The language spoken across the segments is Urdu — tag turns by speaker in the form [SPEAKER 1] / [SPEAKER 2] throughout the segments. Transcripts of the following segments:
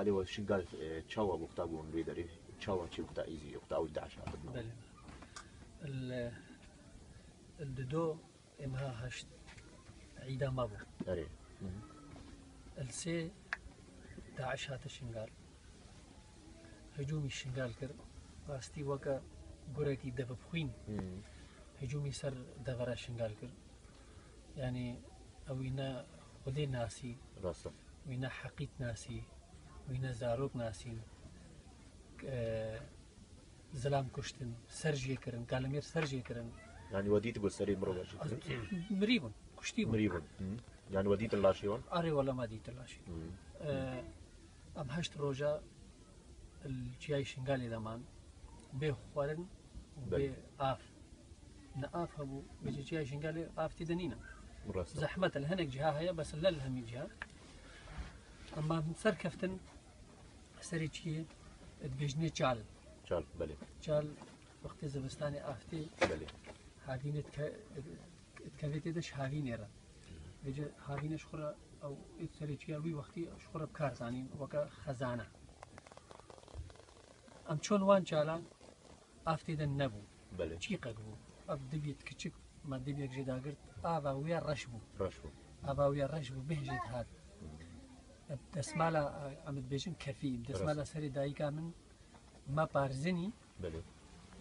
[SPEAKER 1] حالي وشنقال تشاوا مختابون بيدري تشاوا شي مختا ايزي مختا او داش
[SPEAKER 2] بله الدو امها هشت عيدا مابو
[SPEAKER 1] اري
[SPEAKER 2] السي داعش هات الشنقال هجومي الشنقال كر راستي وكا قريكي دفب خوين هجومي سر دغرا الشنقال كر يعني اوينا ودي ناسي
[SPEAKER 1] راسا
[SPEAKER 2] وينا حقيت ناسي وينا زاروك ناسين زلام كشتن سرجي كرن كالمير سرجي كرن
[SPEAKER 1] يعني وديت تقول سري مروج
[SPEAKER 2] مريبن كشتيبن
[SPEAKER 1] مريبن يعني وديت اللاشيون
[SPEAKER 2] اري ولا ما ديت اللاشي ام هشت روجا الجاي شنقالي دمان به خوارن وبه آف نآف هبو بيجي جاي شنقالي آف تدنينا زحمة الهنك جهة هي بس لا الهم جهة اما سر كفتن سري چيه ادبجني چال
[SPEAKER 1] بله
[SPEAKER 2] چال وقت زبستاني آفتي
[SPEAKER 1] بله
[SPEAKER 2] هاوين اتكافيتي دش هاوين يرى بيجي هاوين شخرة او سري چيه وي وقتي شخرة بكار زانين وكا خزانة ام چون وان چالا آفتي دن نبو
[SPEAKER 1] بله
[SPEAKER 2] چی قبو اب دبيت كچك ما دبيت جدا قرت آبا ويا رشبو آبا ويا رشبو بهجت هاد دسمالا عمد بيجن كفي دسمالا سري دايكا من ما بارزني
[SPEAKER 1] بله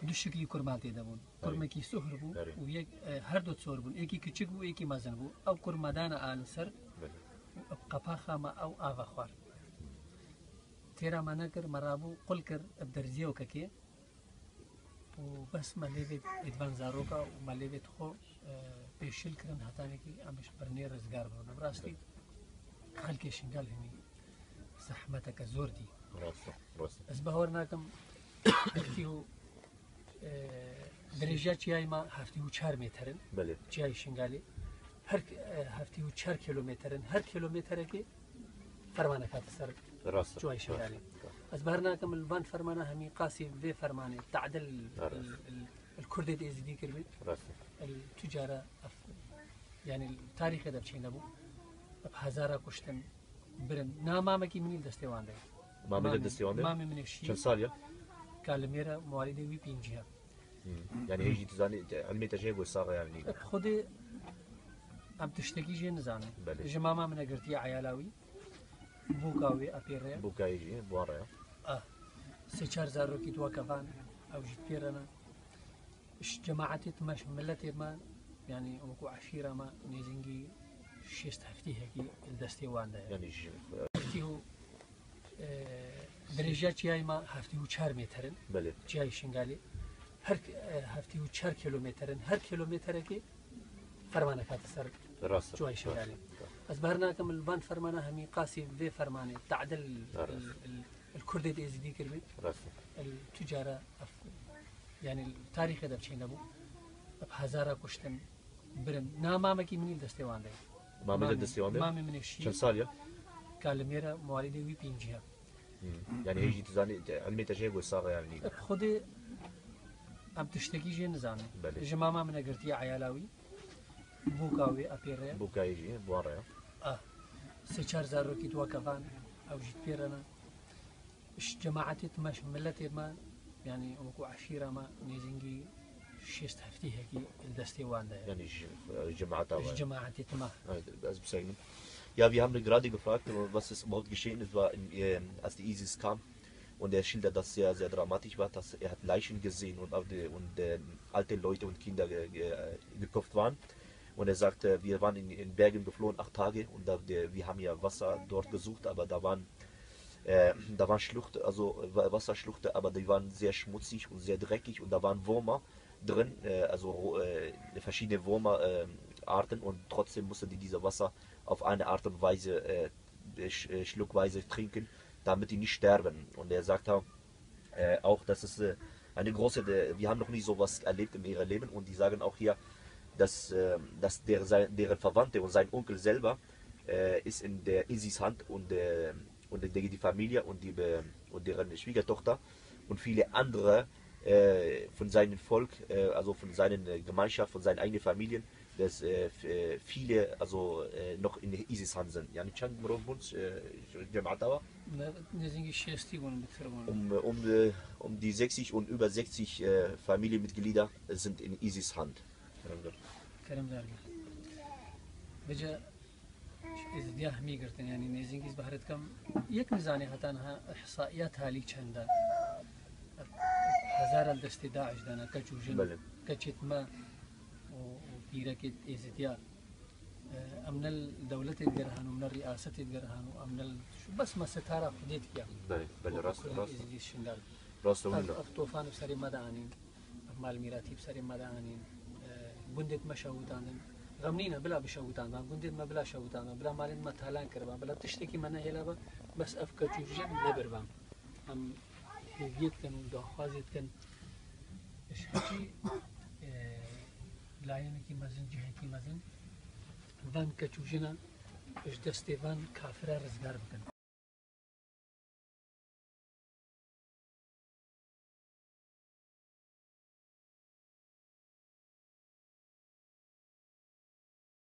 [SPEAKER 2] دو شكلي كرماتي دبون كرمكي سهر بو ويك هر دو تصور بون ايكي كچك بو ايكي مازن بو او كرمدانا آل سر قفا خاما او آبا خوار تيرا ما نكر مرابو قل كر بدرزيو ككي وبس ما ليبت ادوان زاروكا وما ليبت خو بيشل كرن هتانيكي امش برني رزقار بو براستي خلكي شنقال هني زحمتك زوردي
[SPEAKER 1] راسا
[SPEAKER 2] بس بهورناكم هفتيو درجات جاي ما هفتيو 4 مترن
[SPEAKER 1] بله
[SPEAKER 2] جاي شنقالي هر هفتيو 4 كيلومترن هر كيلومتركي فرمانه كاتسر
[SPEAKER 1] راسا
[SPEAKER 2] جواي شنقالي بس بهرناكم الفان فرمانه همي قاسي في فرمانه تعدل الكردي دي ازدي كربي
[SPEAKER 1] راسا
[SPEAKER 2] التجاره يعني التاريخ ده بشي نبو بهزارة كشتن برن نامامكي مني دستيوان ده
[SPEAKER 1] مامي دستيوان ده
[SPEAKER 2] مامي من الشيء
[SPEAKER 1] كم سال
[SPEAKER 2] كالميرا مواليدي وي بينجيها
[SPEAKER 1] يعني هيجي تزاني علمي تجيب والصاغه يعني
[SPEAKER 2] خدي عم تشتكي جي نزاني جماما من قرتي عيالاوي بوكاوي ابيري
[SPEAKER 1] بوكا يجي بوارا
[SPEAKER 2] سيشار زاروكي توقفان او جيت بيرنا اش جماعتي تمش ملتي ما يعني امكو عشيره ما نيزنجي شيست هفتي هيك الدستيوان ده
[SPEAKER 1] يعني
[SPEAKER 2] هفتيو درجات جاي ما هفتيو 4 مترن
[SPEAKER 1] بله
[SPEAKER 2] جاي شنقالي هر هفتيو 4 كيلومترن هر كيلومتركي فرمانه كاتسر
[SPEAKER 1] راسا
[SPEAKER 2] جواي شنقالي بس بهرناكم الفان فرمانه همي قاسي في فرمانه تعدل الكردي دي ازدي كربي
[SPEAKER 1] راسا
[SPEAKER 2] التجاره يعني التاريخ ده بشي نبو بهزارة كشتن برن نامامكي مني دستيوان ده
[SPEAKER 1] مامي دستيوان ده
[SPEAKER 2] مامي من الشيء
[SPEAKER 1] كم سال
[SPEAKER 2] كالميرا مواليدي وي بينجيها
[SPEAKER 1] يعني هيجي تزاني علمي تجيب والصاغه يعني
[SPEAKER 2] خدي عم تشتكي جي نزاني جماما من قرتي عيالاوي بوكاوي ابيري
[SPEAKER 1] بوكا يجي بوارا
[SPEAKER 2] سيشار زاروكي توقفان او جيت بيرنا اش جماعتي تمش ملتي ما يعني امكو عشيره ما نيزنجي شيست هفتي هيك الدستيوان ده
[SPEAKER 1] يعني Jamaat
[SPEAKER 2] تما
[SPEAKER 1] also bezeichnen. Ja, wir haben gerade gefragt, was ist überhaupt geschehen ist, war als die ISIS kam und er schildert, dass sehr, sehr dramatisch war, dass er hat Leichen gesehen und alte Leute und Kinder geköpft waren. Und er sagte, wir waren in Bergen geflohen 8 Tage und wir haben ja Wasser dort gesucht, aber da waren Schluchten, also Wasserschluchten, aber die waren sehr schmutzig und sehr dreckig und da waren Würmer drin, verschiedene Würmerarten und trotzdem musste die dieses Wasser auf eine Art und Weise schluckweise trinken, damit die nicht sterben. Und er sagt auch, dass es eine große, wir haben noch nie sowas erlebt in ihrem Leben und die sagen auch hier, dass deren Verwandte und sein Onkel selber ist in der ISIS Hand und die Familie und deren Schwiegertochter und viele andere von seinem Volk, also von seinen Gemeinschaft, von seinen eigenen Familien, dass viele also noch in ISIS Hand sind. يعني كان مرون بونس جماعة دوا um die 60 und über 60 Familienmitglieder sind in ISIS Hand.
[SPEAKER 2] بجا ازدياه همي قرتن يعني نيزنجيز بحرت كم يك نزاني هتانها احصائيات هالي چندا هزار الدست داعش دانا كجوجن كچتما وبيركت ازديا امن الدولة الجرهان ومن الرئاسة الجرهان وامن بس ما ستارة خديت كيا
[SPEAKER 1] بل راس راس
[SPEAKER 2] طوفان بسري مدانين مال ميراتي بسري مدانين بندت مشاوتان غمنينا بلا بشوتان بندت ما بلا شوتان بلا مالين ما تهلان كربا بلا تشتكي منا هلا بس افكر جوجن نبربام ام يت كان دخوازت كان ايش حكي لاين كي مازن جهتي مازن فان كتوجنا اش دستيفان كافر رزقار بكن